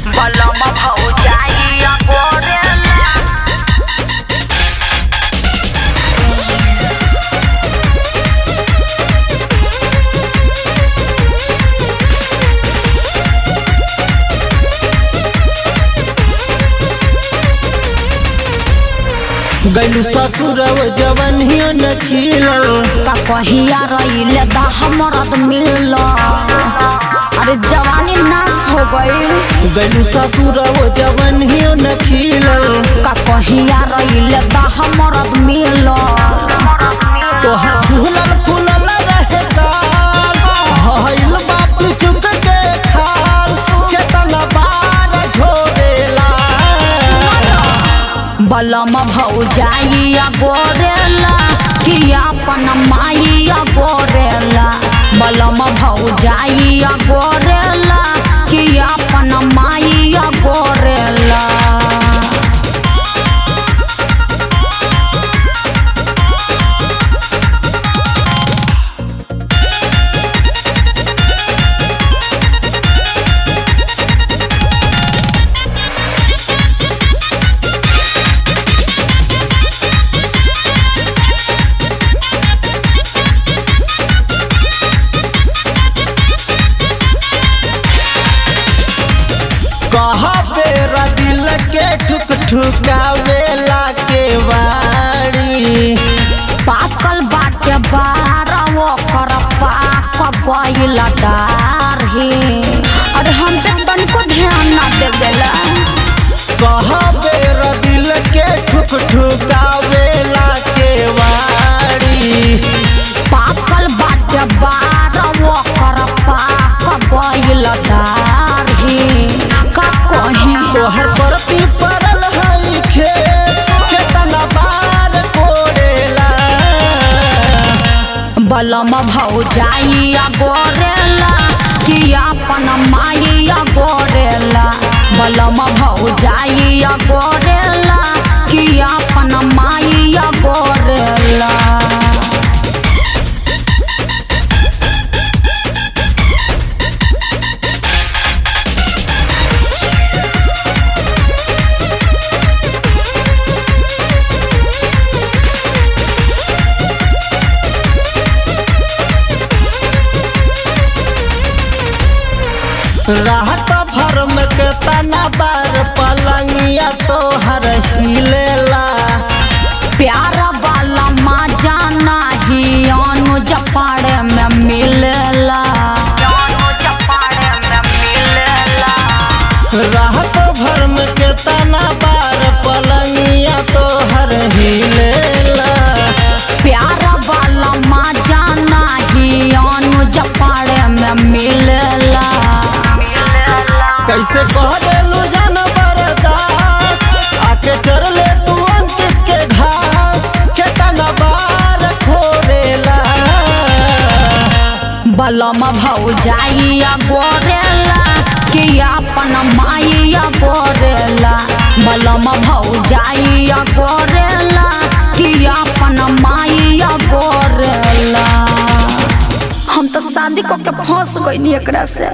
बलम भौजाइया गोरेला। गैलू ससुरव जवनियो न खिलल का कहिया रहिले दा हमरद मिलल। अरे जवानी नाश हो गइल। गैलू ससुरव जवनियो न खिलल का कहिया रहिले दा हमरद मिलल। तोहर फूलल फूलल रहे गाल भइल बाप चुक के खाल केतना बार झोरेला। बलम भौजाइया गोरेला कि अपन माइया गोरेला। बलम भौजाइया गोरेला कि अपन माइया गोरेला। कहा बेरा दिल के ठुक ठुकावेला के वाड़ी। पाकल बाटे बारह ओकर पाक गइल दारही। अरे हम पे तनिको ध्यान ना देवेला। कहा बेरा दिल के ठुक ठुकावेला के वाड़ी। पाकल बाटे बारह ओकर पाक गइल दारही। का कहीं तोहर परती परल हई खेत केतना बार कोड़ेला। बलम भौजाइया गोरेला कि अपन माइया गोरेला। बलम भौजाइया गोरेला कि अपन माइया गोरेला। राहत भरम के तना बार पलंगिया तोहर हिलेला। प्यार वाला मजा नहीं अनुज पाड़े में मिलेला। राहत भरम के तना बार पलंगिया तोहर हिलेला। प्यार वाला मजा नहीं अनुज पाड़े में मिलेला। कैसे कह देलू जानवर दास आके चर ले तू अंकित के घास केतना बार खोरेला। बलम भौजाइया गोरेला कि अपन माइया गोरेला। बलम भौजाइया गोरेला कि अपन माइया गोरेला। हम तो शादी करके फंस गइनी एकरा से।